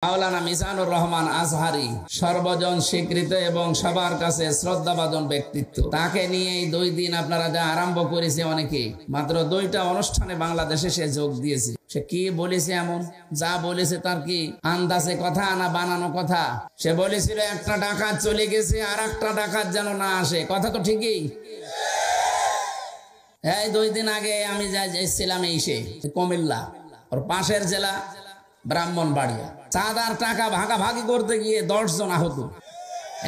মাওলানা মিজানুর রহমান আজহারি সর্বজন স্বীকৃত এবং সবার কাছে শ্রদ্ধাভাজন ব্যক্তিত্ব। তাকে নিয়ে এই 2 দিন আপনারা যা আরম্ভ করেছে, অনেকে মাত্র 2টা অনুষ্ঠানে বাংলাদেশে সে যোগ দিয়েছে। সে কি বলেছে, এমন যা বলেছে তার কি আন্দাজে কথা না বানানো কথা? সে বলেছিল একটা ডাকাত চলে গেছে, আর একটা ডাকাত যেন না আসে। কথা তো ঠিকই। এই 2 দিন আগে আমি যাইছিলাম কুমিল্লা, ওর পাশের জেলা ব্রাহ্মণবাড়িয়া। চাঁদার টাকা ভাগাভাগি করতে গিয়ে 10 জন আহত।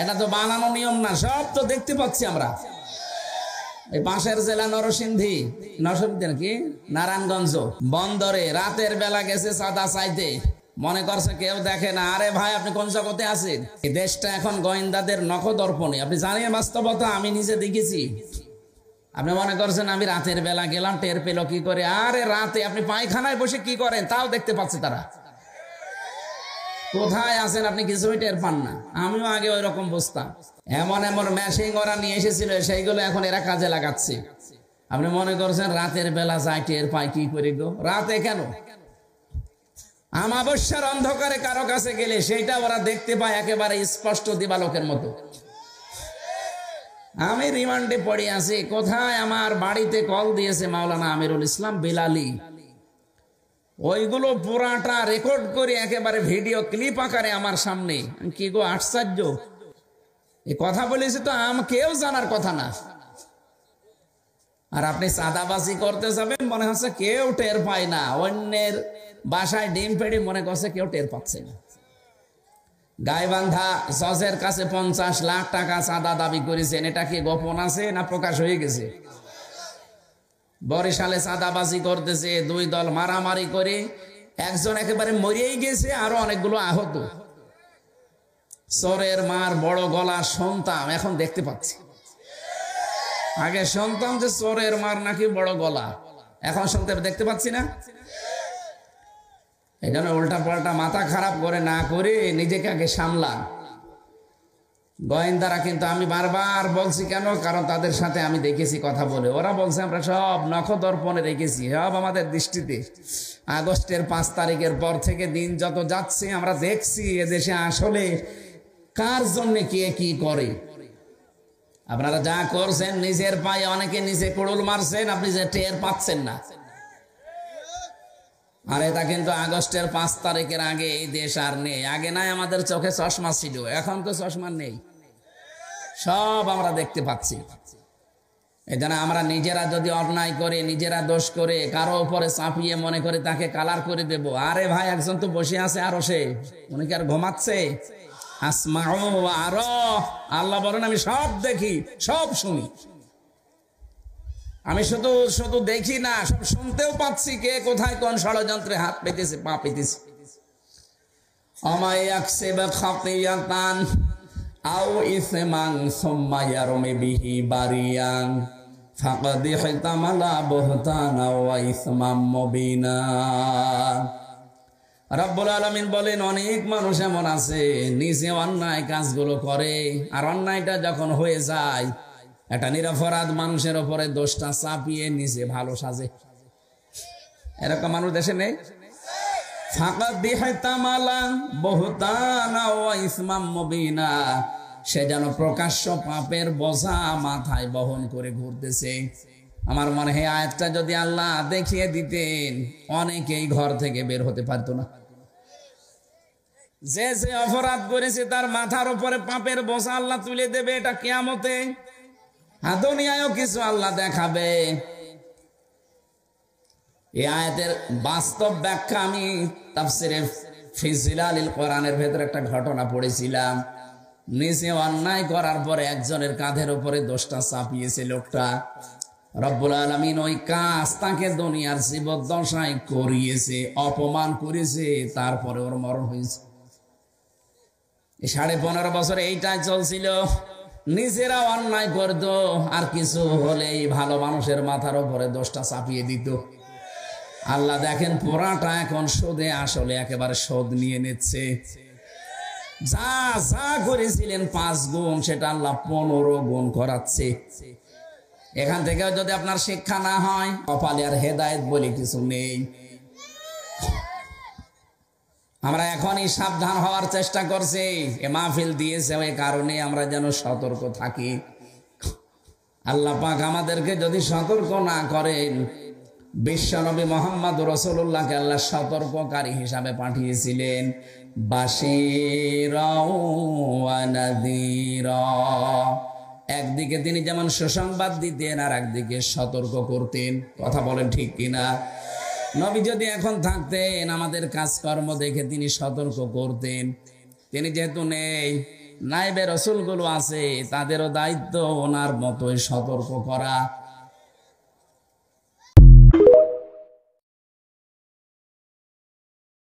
এটা তো বানানো নিয়ম না, সব তো দেখতে পাচ্ছি আমরা। এই পাশের জেলা নরসিংদী নাকি নারায়ণগঞ্জ বন্দরে রাতের বেলা গেছে চাঁদা চাইতে, মনে করছে কেউ দেখে না। আরে ভাই, আপনি কোন জগতে আছেন? এই দেশটা এখন গোয়েন্দাদের নখদর্পণে। আপনি জানেন বাস্তবতা, আমি নিজে দেখেছি। আপনি মনে করছেন আমি রাতের বেলা গেলাম, টের পেল কি করে? আরে রাতে আপনি পায়খানায় বসে কি করেন তাও দেখতে পাচ্ছে তারা। কোথায় আছেন আপনি কিছুই টের পান না। আমিও আগে ওই রকম বুঝতাম। এমন এমন মেশিন ওরা নিয়ে এসেছিল, সেইগুলো এখন এরা কাজে লাগাচ্ছে। আপনি মনে করছেন রাতের বেলা যায় টের পায় কি করে গো? রাতে কেন, আমাবস্যার অন্ধকারে কারো কাছে গেলে সেইটা ওরা দেখতে পায় একেবারে স্পষ্ট দিবালোকের মতো। আমি রিমান্ডে পড়ে আছি। কোথায় আমার বাড়িতে কল দিয়েছে মাওলানা আমিরুল ইসলাম বিলালি, ওইগুলো পুরাটা রেকর্ড করে একেবারে ভিডিও ক্লিপ আকারে আমার সামনে। কি গো আশ্চর্য, এই কথা বলেছে তো কেউ জানার কথা না। আর আপনি চাঁদাবাজি করতে যাবেন, মনে হচ্ছে কেউ টের পায় না। অন্যের বাসায় ডিম পেড়ে মনে করছে কেউ টের পাচ্ছে না। গাইবান্ধা জজের কাছে 50 লাখ টাকা চাঁদা দাবি করেছেন। এটা কি গোপন আছে না প্রকাশ হয়ে গেছে? বরিশালে চাঁদাবাজি করতেছে 2 দল মারামারি করে, একজন একেবারে মরেই গেছে, আরো অনেকগুলো আহত। চোরের মার বড় গলা শুনতাম, এখন দেখতে পাচ্ছি। আগে শুনতাম যে চোরের মার নাকি বড় গলা, এখন শুনতে দেখতে পাচ্ছি না। এই জন্য উল্টা পাল্টা মাথা খারাপ করে না করে নিজেকে আগে সামলান। গোয়েন্দারা কিন্তু, আমি বারবার বলছি কেন, কারণ তাদের সাথে আমি দেখেছি কথা বলে। ওরা বলছে আমরা সব নখদর্পণে দেখেছি, সব আমাদের দৃষ্টিতে। আগস্টের 5 তারিখের পর থেকে দিন যত যাচ্ছে আমরা দেখছি এদেশে আসলে কার জন্য কে কি করে। আপনারা যা করছেন নিজের পায়ে অনেকে নিচে কুড়ুল মারছেন, আপনি যে টের পাচ্ছেন না। আর এটা কিন্তু আগস্টের 5 তারিখের আগে এই দেশ আর নেই। আগে নাই আমাদের চোখে চশমা ছিল, এখন তো চশমা নেই, সব আমরা দেখতে পাচ্ছি। এই জন্য আমরা নিজেরা যদি অন্যায় করে, নিজেরা দোষ করে কারো উপরে চাপিয়ে মনে করে তাকে কালার করে দেব। আরে ভাই, একজন তো বসে আছে আরো, সে উনি কি আর ঘুমাচ্ছে? আসমাউ আরো, আল্লাহ বলেন আমি সব দেখি সব শুনি। আমি শুধু দেখি না, সব শুনতেও পাচ্ছি কে কোথায় কোন ষড়যন্ত্রে হাত পেতেছে, পা পেতেছে। আমায়াকসিবা খাতিয়াতান আও ইসমান সুম্মা ইয়ারমি বিহি বারিয়ান ফাকাদ ইহতামালা বুহতানা ওয়া ইসমাম মুবিনা। রব্বুল আলামিন বলেন, অনেক মানুষ এমন আছে নিজে অন্যায় কাজগুলো করে, আর অন্যায়টা যখন হয়ে যায় একটা নিরপরাধ মানুষের উপরে দোষটা চাপিয়ে নিজে ভালো সাজে। এরকম মানুষ দেশে নেই? ফাকাদ ইহতামালা বুহতানা ওয়া ইসমাম মুবিনা, সে যেন প্রকাশ্য পাপের বোঝা মাথায় বহন করে ঘুরতেছে। আমার মনে হয় আয়াতটা যদি আল্লাহ দেখিয়ে দিতেন, অনেকেই ঘর থেকে বের হতে পারতো না। যে যে অপরাধ করেছে তার মাথার উপরে পাপের বোঝা আল্লাহ তুলে দেবে, এটা কিয়ামতে। দুনিয়ায়ও কিছু আল্লাহ দেখাবে। এই আয়াতের বাস্তব ব্যাখ্যা আমি তাফসিরে ফি জিলালিল কোরআনের ভেতরে একটা ঘটনা পড়েছিলাম। নিজে অন্যায় করার পরে একজনের কাঁধের উপরে দোষটা চাপিয়েছে লোকটা। রব্বুল আলামিন ওই কাজ তাকে দুনিয়ার জীবদ্দশায় করিয়েছে, অপমান করেছে, তারপরে ওর মরণ হয়েছে। 15.5 বছর এইটাই চলছিল। নিজেরা অন্যায় করত, আর কিছু হলেই ভালো মানুষের মাথার উপরে দোষটা চাপিয়ে দিত। আল্লাহ দেখেন পুরাটা এখন সুদে আসলে একেবারে শোধ নিয়ে নিচ্ছে। যা যা করেছিলেন 5 গুণ, সেটা আল্লাহ 15 গুণ করাচ্ছে। এখান থেকে যদি আপনার শিক্ষা না হয়, কপালে আর হেদায়েত বলে কিছু নেই। আমরা এখনই সাবধান হওয়ার চেষ্টা করছি। এ মাহফিল দিয়েছে ওই কারণে আমরা যেন সতর্ক থাকি। আল্লাহ পাক আমাদেরকে যদি সতর্ক না করেন, বিশ্বনবী মুহাম্মদ রাসূলুল্লাহকে আল্লাহ সতর্ককারী হিসাবে পাঠিয়েছিলেন, বাশীরা ওয়া নাযীরা। একদিকে তিনি যেমন সুসংবাদ দিতেন আর একদিকে সতর্ক করতেন। কথা বলেন ঠিক কিনা? নবী যদি এখন থাকতেন, আমাদের কাজকর্ম দেখে তিনি সতর্ক করতেন। তিনি যেহেতু নেই, নায়েবে রাসূলগুলো আছে, তাদেরও দায়িত্ব ওনার মতোই সতর্ক করা।